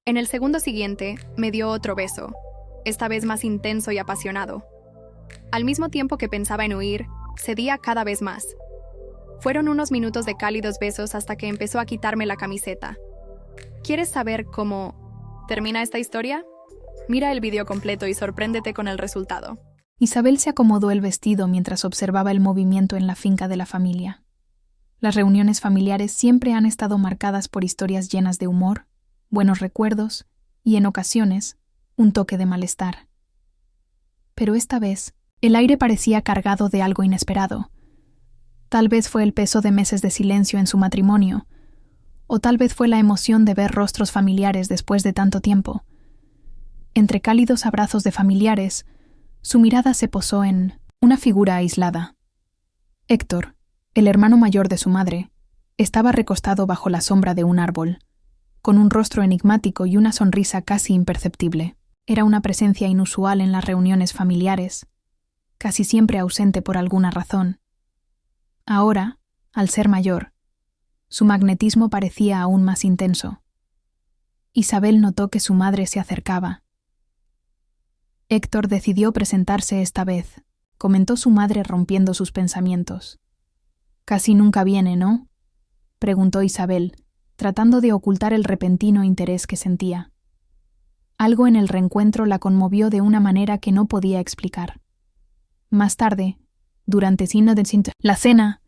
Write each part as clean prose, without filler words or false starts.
En el segundo siguiente, me dio otro beso, esta vez más intenso y apasionado. Al mismo tiempo que pensaba en huir, cedía cada vez más. Fueron unos minutos de cálidos besos hasta que empezó a quitarme la camiseta. ¿Quieres saber cómo termina esta historia? Mira el video completo y sorpréndete con el resultado. Isabel se acomodó el vestido mientras observaba el movimiento en la finca de la familia. Las reuniones familiares siempre han estado marcadas por historias llenas de humor, buenos recuerdos y, en ocasiones, un toque de malestar. Pero esta vez, el aire parecía cargado de algo inesperado. Tal vez fue el peso de meses de silencio en su matrimonio, o tal vez fue la emoción de ver rostros familiares después de tanto tiempo. Entre cálidos abrazos de familiares, su mirada se posó en una figura aislada. Héctor, el hermano mayor de su madre, estaba recostado bajo la sombra de un árbol, con un rostro enigmático y una sonrisa casi imperceptible. Era una presencia inusual en las reuniones familiares, casi siempre ausente por alguna razón. Ahora, al ser mayor, su magnetismo parecía aún más intenso. Isabel notó que su madre se acercaba. Héctor decidió presentarse esta vez, comentó su madre rompiendo sus pensamientos. «Casi nunca viene, ¿no?», preguntó Isabel, tratando de ocultar el repentino interés que sentía. Algo en el reencuentro la conmovió de una manera que no podía explicar. Más tarde, durante la cena,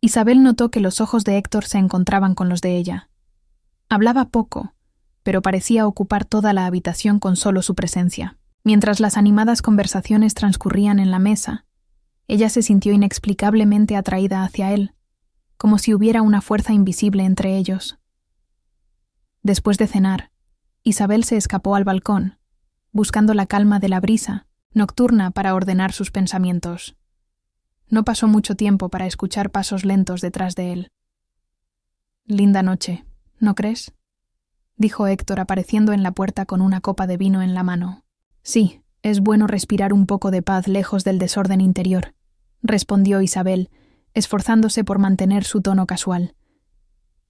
Isabel notó que los ojos de Héctor se encontraban con los de ella. Hablaba poco, pero parecía ocupar toda la habitación con solo su presencia. Mientras las animadas conversaciones transcurrían en la mesa, ella se sintió inexplicablemente atraída hacia él, como si hubiera una fuerza invisible entre ellos. Después de cenar, Isabel se escapó al balcón, buscando la calma de la brisa nocturna para ordenar sus pensamientos. No pasó mucho tiempo para escuchar pasos lentos detrás de él. «Linda noche, ¿no crees?», dijo Héctor apareciendo en la puerta con una copa de vino en la mano. «Sí, es bueno respirar un poco de paz lejos del desorden interior», respondió Isabel, esforzándose por mantener su tono casual.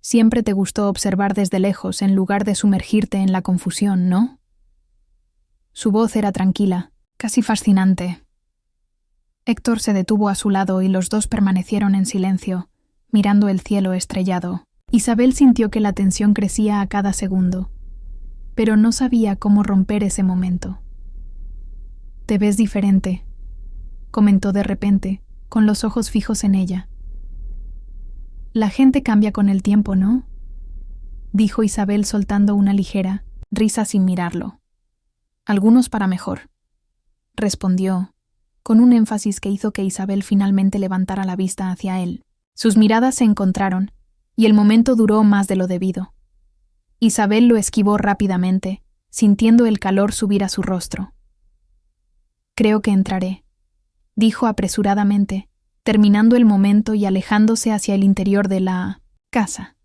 «Siempre te gustó observar desde lejos en lugar de sumergirte en la confusión, ¿no?». Su voz era tranquila, casi fascinante. Héctor se detuvo a su lado y los dos permanecieron en silencio, mirando el cielo estrellado. Isabel sintió que la tensión crecía a cada segundo, pero no sabía cómo romper ese momento. «Te ves diferente», comentó de repente, con los ojos fijos en ella. «La gente cambia con el tiempo, ¿no?», dijo Isabel soltando una ligera risa sin mirarlo. «Algunos para mejor», respondió, con un énfasis que hizo que Isabel finalmente levantara la vista hacia él. Sus miradas se encontraron, y el momento duró más de lo debido. Isabel lo esquivó rápidamente, sintiendo el calor subir a su rostro. «Creo que entraré», dijo apresuradamente, terminando el momento y alejándose hacia el interior de la casa.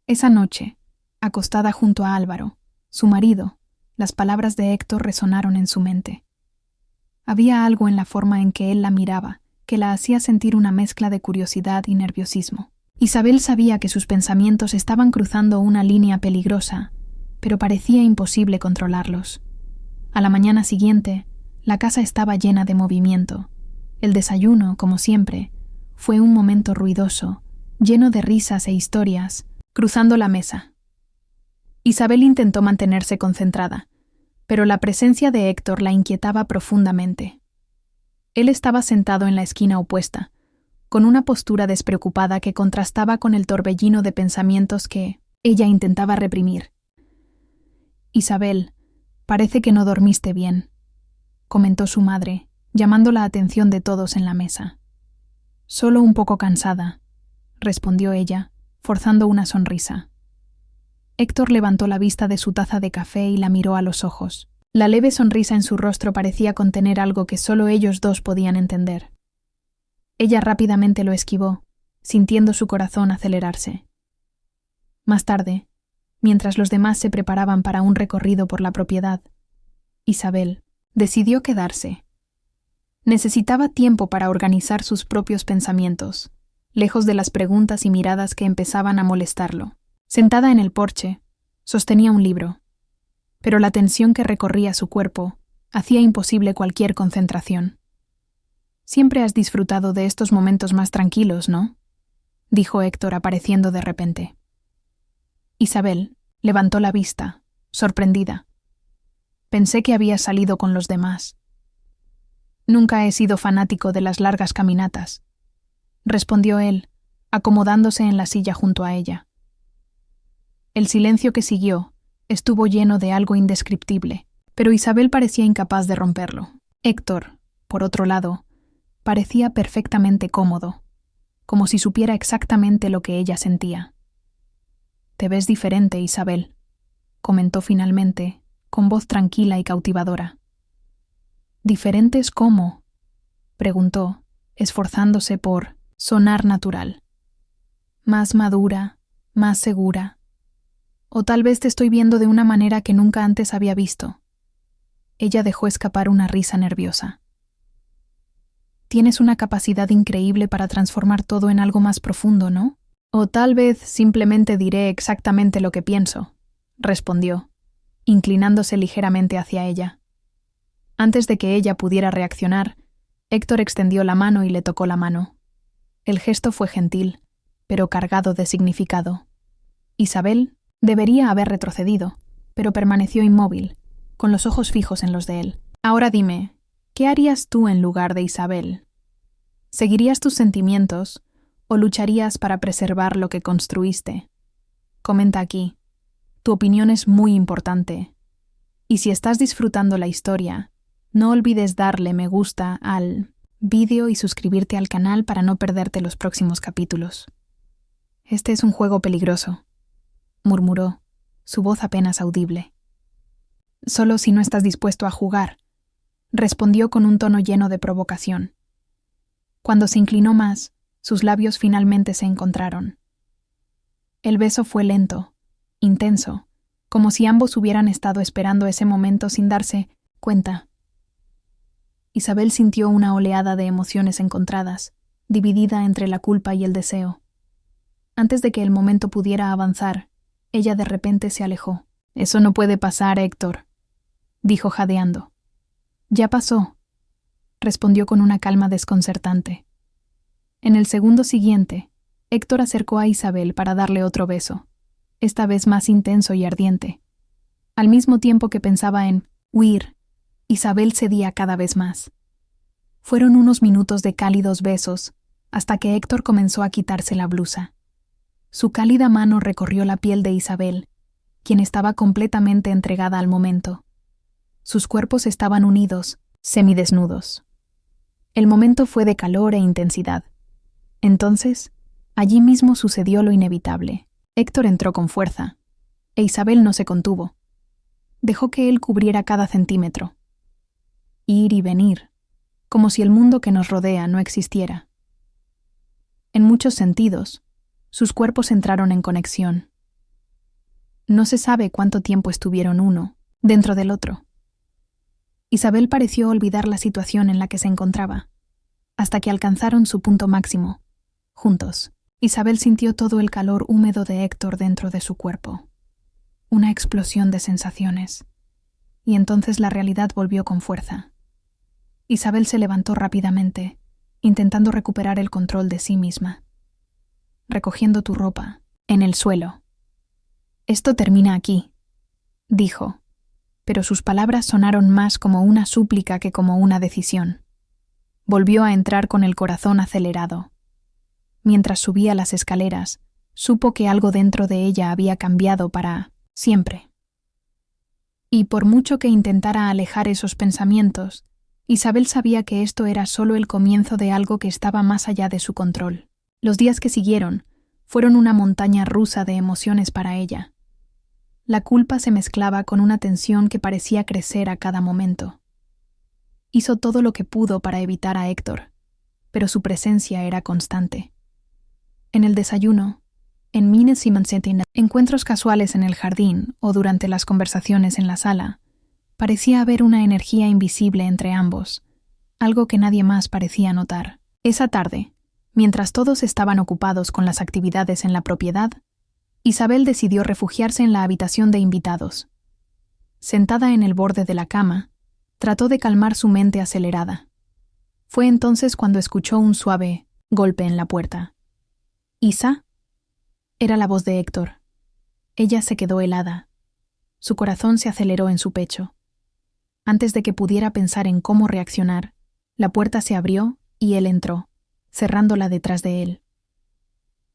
Esa noche, acostada junto a Álvaro, su marido, las palabras de Héctor resonaron en su mente. Había algo en la forma en que él la miraba que la hacía sentir una mezcla de curiosidad y nerviosismo. Isabel sabía que sus pensamientos estaban cruzando una línea peligrosa, pero parecía imposible controlarlos. A la mañana siguiente, la casa estaba llena de movimiento. El desayuno, como siempre, fue un momento ruidoso, lleno de risas e historias, cruzando la mesa. Isabel intentó mantenerse concentrada, pero la presencia de Héctor la inquietaba profundamente. Él estaba sentado en la esquina opuesta, con una postura despreocupada que contrastaba con el torbellino de pensamientos que ella intentaba reprimir. «Isabel, parece que no dormiste bien», comentó su madre, llamando la atención de todos en la mesa. «Solo un poco cansada», respondió ella, forzando una sonrisa. Héctor levantó la vista de su taza de café y la miró a los ojos. La leve sonrisa en su rostro parecía contener algo que solo ellos dos podían entender. Ella rápidamente lo esquivó, sintiendo su corazón acelerarse. Más tarde, mientras los demás se preparaban para un recorrido por la propiedad, Isabel decidió quedarse. Necesitaba tiempo para organizar sus propios pensamientos, lejos de las preguntas y miradas que empezaban a molestarlo. Sentada en el porche, sostenía un libro, pero la tensión que recorría su cuerpo hacía imposible cualquier concentración. «Siempre has disfrutado de estos momentos más tranquilos, ¿no?», dijo Héctor apareciendo de repente. Isabel levantó la vista, sorprendida. «Pensé que habías salido con los demás». «Nunca he sido fanático de las largas caminatas», respondió él, acomodándose en la silla junto a ella. El silencio que siguió estuvo lleno de algo indescriptible, pero Isabel parecía incapaz de romperlo. Héctor, por otro lado, parecía perfectamente cómodo, como si supiera exactamente lo que ella sentía. «Te ves diferente, Isabel», comentó finalmente, con voz tranquila y cautivadora. «¿Diferentes cómo?», preguntó, esforzándose por sonar natural. «Más madura, más segura. O tal vez te estoy viendo de una manera que nunca antes había visto». Ella dejó escapar una risa nerviosa. «Tienes una capacidad increíble para transformar todo en algo más profundo, ¿no? O tal vez simplemente diré exactamente lo que pienso», respondió, inclinándose ligeramente hacia ella. Antes de que ella pudiera reaccionar, Héctor extendió la mano y le tocó la mano. El gesto fue gentil, pero cargado de significado. Isabel debería haber retrocedido, pero permaneció inmóvil, con los ojos fijos en los de él. «Ahora dime, ¿qué harías tú en lugar de Isabel? ¿Seguirías tus sentimientos o lucharías para preservar lo que construiste? Comenta aquí. Tu opinión es muy importante. Y si estás disfrutando la historia, no olvides darle me gusta al vídeo y suscribirte al canal para no perderte los próximos capítulos. Este es un juego peligroso», murmuró, su voz apenas audible. «Solo si no estás dispuesto a jugar», respondió con un tono lleno de provocación. Cuando se inclinó más, sus labios finalmente se encontraron. El beso fue lento, intenso, como si ambos hubieran estado esperando ese momento sin darse cuenta. Isabel sintió una oleada de emociones encontradas, dividida entre la culpa y el deseo. Antes de que el momento pudiera avanzar, ella de repente se alejó. «Eso no puede pasar, Héctor», dijo jadeando. «Ya pasó», respondió con una calma desconcertante. En el segundo siguiente, Héctor acercó a Isabel para darle otro beso, esta vez más intenso y ardiente. Al mismo tiempo que pensaba en huir, Isabel cedía cada vez más. Fueron unos minutos de cálidos besos, hasta que Héctor comenzó a quitarse la blusa. Su cálida mano recorrió la piel de Isabel, quien estaba completamente entregada al momento. Sus cuerpos estaban unidos, semidesnudos. El momento fue de calor e intensidad. Entonces, allí mismo sucedió lo inevitable. Héctor entró con fuerza, e Isabel no se contuvo. Dejó que él cubriera cada centímetro. Ir y venir, como si el mundo que nos rodea no existiera. En muchos sentidos, sus cuerpos entraron en conexión. No se sabe cuánto tiempo estuvieron uno dentro del otro. Isabel pareció olvidar la situación en la que se encontraba, hasta que alcanzaron su punto máximo, juntos. Isabel sintió todo el calor húmedo de Héctor dentro de su cuerpo. Una explosión de sensaciones. Y entonces la realidad volvió con fuerza. Isabel se levantó rápidamente, intentando recuperar el control de sí misma. «Recogiendo tu ropa, en el suelo». «Esto termina aquí», dijo, pero sus palabras sonaron más como una súplica que como una decisión. Volvió a entrar con el corazón acelerado. Mientras subía las escaleras, supo que algo dentro de ella había cambiado para siempre. Y por mucho que intentara alejar esos pensamientos, Isabel sabía que esto era solo el comienzo de algo que estaba más allá de su control. Los días que siguieron fueron una montaña rusa de emociones para ella. La culpa se mezclaba con una tensión que parecía crecer a cada momento. Hizo todo lo que pudo para evitar a Héctor, pero su presencia era constante. En el desayuno, en Mines y Mansettina, encuentros casuales en el jardín o durante las conversaciones en la sala, parecía haber una energía invisible entre ambos, algo que nadie más parecía notar. Esa tarde, mientras todos estaban ocupados con las actividades en la propiedad, Isabel decidió refugiarse en la habitación de invitados. Sentada en el borde de la cama, trató de calmar su mente acelerada. Fue entonces cuando escuchó un suave golpe en la puerta. ¿Isa? Era la voz de Héctor. Ella se quedó helada. Su corazón se aceleró en su pecho. Antes de que pudiera pensar en cómo reaccionar, la puerta se abrió y él entró, cerrándola detrás de él.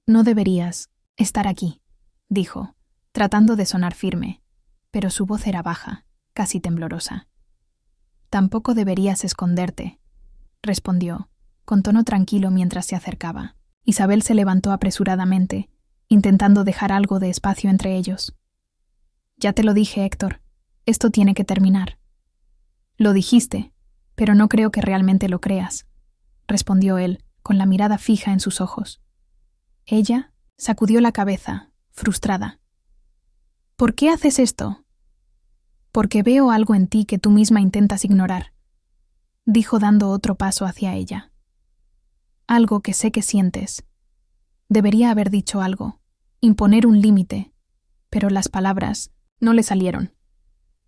«No deberías estar aquí», dijo, tratando de sonar firme, pero su voz era baja, casi temblorosa. «Tampoco deberías esconderte», respondió, con tono tranquilo mientras se acercaba. Isabel se levantó apresuradamente, intentando dejar algo de espacio entre ellos. «Ya te lo dije, Héctor. Esto tiene que terminar». «Lo dijiste, pero no creo que realmente lo creas», respondió él, con la mirada fija en sus ojos. Ella sacudió la cabeza, frustrada. «¿Por qué haces esto?» «Porque veo algo en ti que tú misma intentas ignorar», dijo dando otro paso hacia ella. «Algo que sé que sientes. Debería haber dicho algo, imponer un límite, pero las palabras no le salieron».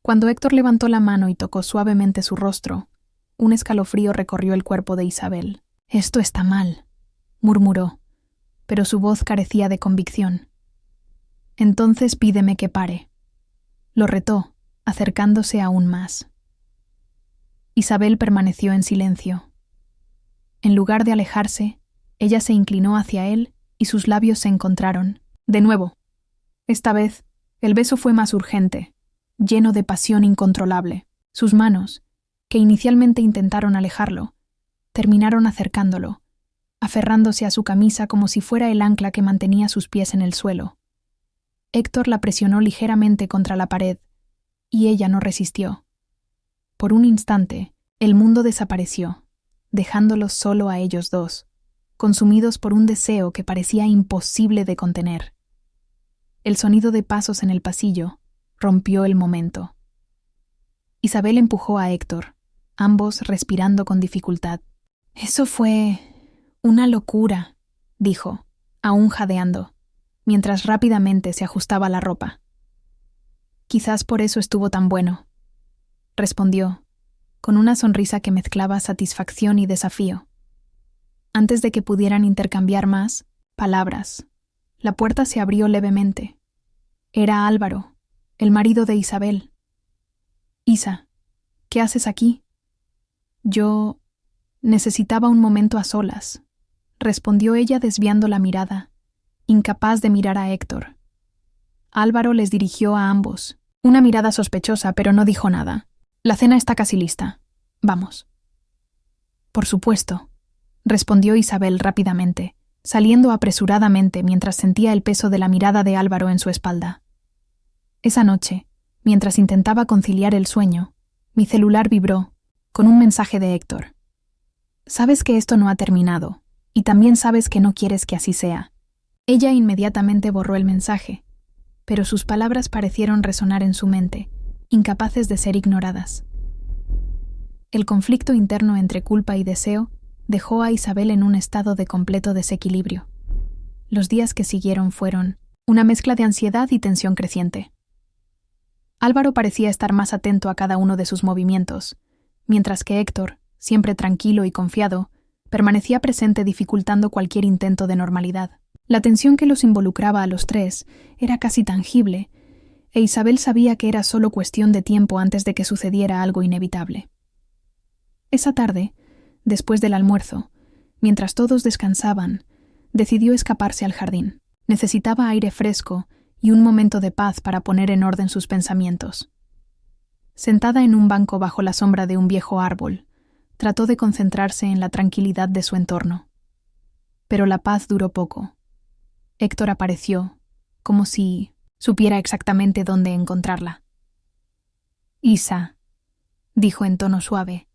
Cuando Héctor levantó la mano y tocó suavemente su rostro, un escalofrío recorrió el cuerpo de Isabel. «Esto está mal», murmuró, pero su voz carecía de convicción. «Entonces pídeme que pare», lo retó, acercándose aún más. Isabel permaneció en silencio. En lugar de alejarse, ella se inclinó hacia él y sus labios se encontraron. De nuevo. Esta vez, el beso fue más urgente, lleno de pasión incontrolable. Sus manos, que inicialmente intentaron alejarlo, terminaron acercándolo, aferrándose a su camisa como si fuera el ancla que mantenía sus pies en el suelo. Héctor la presionó ligeramente contra la pared, y ella no resistió. Por un instante, el mundo desapareció, dejándolos solo a ellos dos, consumidos por un deseo que parecía imposible de contener. El sonido de pasos en el pasillo rompió el momento. Isabel empujó a Héctor, ambos respirando con dificultad. «Eso fue una locura», dijo, aún jadeando, mientras rápidamente se ajustaba la ropa. «Quizás por eso estuvo tan bueno», respondió, con una sonrisa que mezclaba satisfacción y desafío. Antes de que pudieran intercambiar más palabras, la puerta se abrió levemente. Era Álvaro, el marido de Isabel. «Isa, ¿qué haces aquí?» «Yo necesitaba un momento a solas», respondió ella desviando la mirada, incapaz de mirar a Héctor. Álvaro les dirigió a ambos, una mirada sospechosa, pero no dijo nada. «La cena está casi lista. Vamos». «Por supuesto», respondió Isabel rápidamente, saliendo apresuradamente mientras sentía el peso de la mirada de Álvaro en su espalda. Esa noche, mientras intentaba conciliar el sueño, mi celular vibró, con un mensaje de Héctor. «Sabes que esto no ha terminado, y también sabes que no quieres que así sea». Ella inmediatamente borró el mensaje, pero sus palabras parecieron resonar en su mente, incapaces de ser ignoradas. El conflicto interno entre culpa y deseo dejó a Isabel en un estado de completo desequilibrio. Los días que siguieron fueron una mezcla de ansiedad y tensión creciente. Álvaro parecía estar más atento a cada uno de sus movimientos, mientras que Héctor, siempre tranquilo y confiado, permanecía presente dificultando cualquier intento de normalidad. La tensión que los involucraba a los tres era casi tangible, e Isabel sabía que era solo cuestión de tiempo antes de que sucediera algo inevitable. Esa tarde, después del almuerzo, mientras todos descansaban, decidió escaparse al jardín. Necesitaba aire fresco y un momento de paz para poner en orden sus pensamientos. Sentada en un banco bajo la sombra de un viejo árbol, trató de concentrarse en la tranquilidad de su entorno. Pero la paz duró poco. Héctor apareció, como si supiera exactamente dónde encontrarla. «Isa», dijo en tono suave,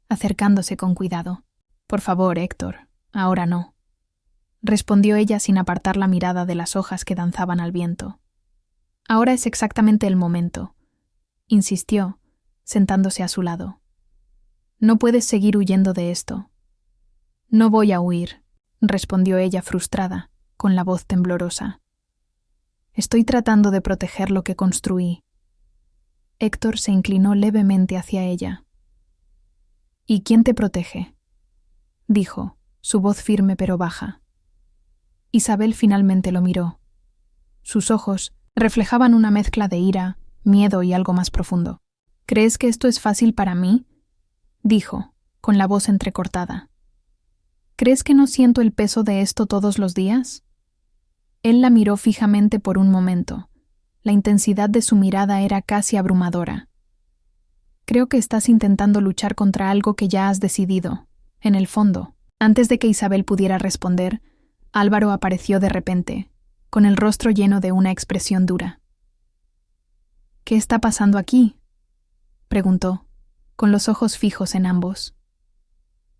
acercándose con cuidado. «Por favor, Héctor, ahora no», respondió ella sin apartar la mirada de las hojas que danzaban al viento. «Ahora es exactamente el momento», insistió, sentándose a su lado. «No puedes seguir huyendo de esto». «No voy a huir», respondió ella frustrada, con la voz temblorosa. «Estoy tratando de proteger lo que construí». Héctor se inclinó levemente hacia ella. ¿Y quién te protege?, dijo, su voz firme pero baja. Isabel finalmente lo miró. Sus ojos reflejaban una mezcla de ira, miedo y algo más profundo. ¿Crees que esto es fácil para mí?, dijo, con la voz entrecortada. ¿Crees que no siento el peso de esto todos los días? Él la miró fijamente por un momento. La intensidad de su mirada era casi abrumadora. Creo que estás intentando luchar contra algo que ya has decidido. En el fondo, antes de que Isabel pudiera responder, Álvaro apareció de repente, con el rostro lleno de una expresión dura. ¿Qué está pasando aquí?, preguntó, con los ojos fijos en ambos.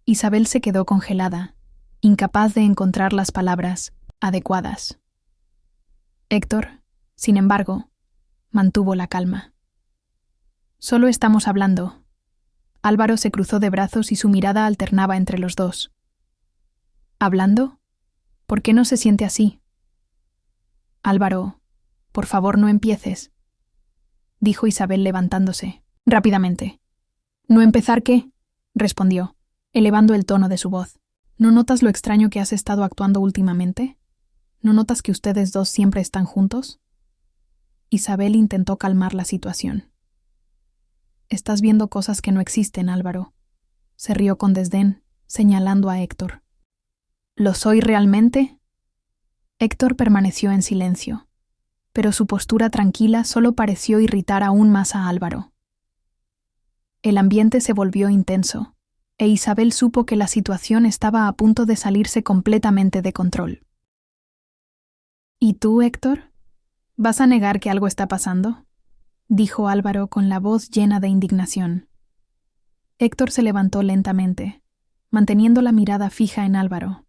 Isabel se quedó congelada, incapaz de encontrar las palabras adecuadas. Héctor, sin embargo, mantuvo la calma. Solo estamos hablando. Álvaro se cruzó de brazos y su mirada alternaba entre los dos. ¿Hablando? ¿Por qué no se siente así? Álvaro, por favor no empieces, dijo Isabel levantándose, rápidamente. ¿No empezar qué?, respondió, elevando el tono de su voz. ¿No notas lo extraño que has estado actuando últimamente? ¿No notas que ustedes dos siempre están juntos? Isabel intentó calmar la situación. Estás viendo cosas que no existen, Álvaro. Se rió con desdén, señalando a Héctor. ¿Lo soy realmente? Héctor permaneció en silencio, pero su postura tranquila solo pareció irritar aún más a Álvaro. El ambiente se volvió intenso, e Isabel supo que la situación estaba a punto de salirse completamente de control. ¿Y tú, Héctor? ¿Vas a negar que algo está pasando?, dijo Álvaro con la voz llena de indignación. Héctor se levantó lentamente, manteniendo la mirada fija en Álvaro.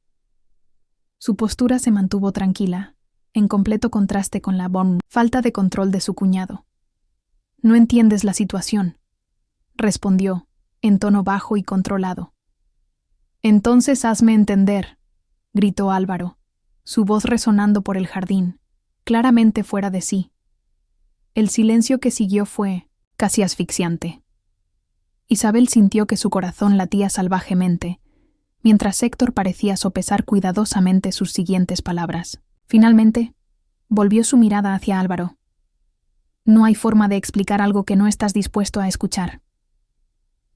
Su postura se mantuvo tranquila, en completo contraste con la falta de control de su cuñado. «No entiendes la situación», respondió, en tono bajo y controlado. «Entonces hazme entender», gritó Álvaro, su voz resonando por el jardín, claramente fuera de sí. El silencio que siguió fue casi asfixiante. Isabel sintió que su corazón latía salvajemente, mientras Héctor parecía sopesar cuidadosamente sus siguientes palabras. Finalmente, volvió su mirada hacia Álvaro. «No hay forma de explicar algo que no estás dispuesto a escuchar».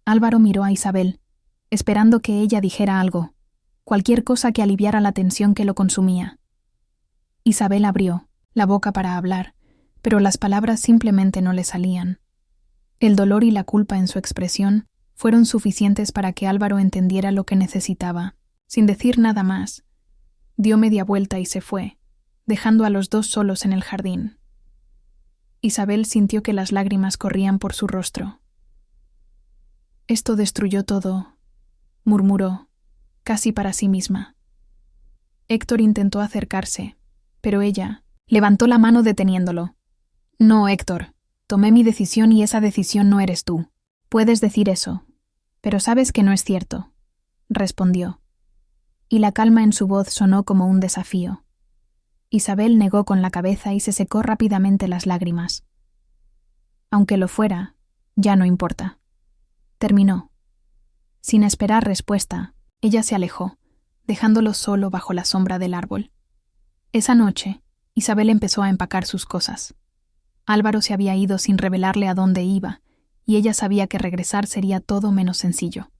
Álvaro miró a Isabel, esperando que ella dijera algo, cualquier cosa que aliviara la tensión que lo consumía. Isabel abrió la boca para hablar, pero las palabras simplemente no le salían. El dolor y la culpa en su expresión fueron suficientes para que Álvaro entendiera lo que necesitaba. Sin decir nada más, dio media vuelta y se fue, dejando a los dos solos en el jardín. Isabel sintió que las lágrimas corrían por su rostro. «Esto destruyó todo», murmuró, casi para sí misma. Héctor intentó acercarse, pero ella levantó la mano deteniéndolo. «No, Héctor, tomé mi decisión y esa decisión no eres tú. Puedes decir eso, pero sabes que no es cierto», respondió. Y la calma en su voz sonó como un desafío. Isabel negó con la cabeza y se secó rápidamente las lágrimas. «Aunque lo fuera, ya no importa», terminó. Sin esperar respuesta, ella se alejó, dejándolo solo bajo la sombra del árbol. Esa noche, Isabel empezó a empacar sus cosas. Álvaro se había ido sin revelarle a dónde iba, y ella sabía que regresar sería todo menos sencillo.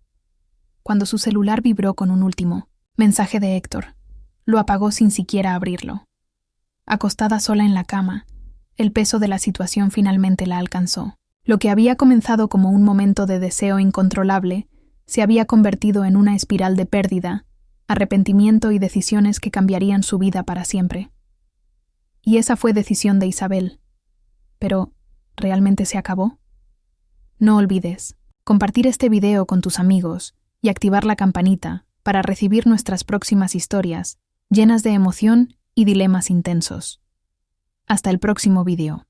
Cuando su celular vibró con un último mensaje de Héctor, lo apagó sin siquiera abrirlo. Acostada sola en la cama, el peso de la situación finalmente la alcanzó. Lo que había comenzado como un momento de deseo incontrolable se había convertido en una espiral de pérdida, arrepentimiento y decisiones que cambiarían su vida para siempre. Y esa fue decisión de Isabel. Pero, ¿realmente se acabó? No olvides compartir este video con tus amigos y activar la campanita para recibir nuestras próximas historias llenas de emoción y dilemas intensos. Hasta el próximo video.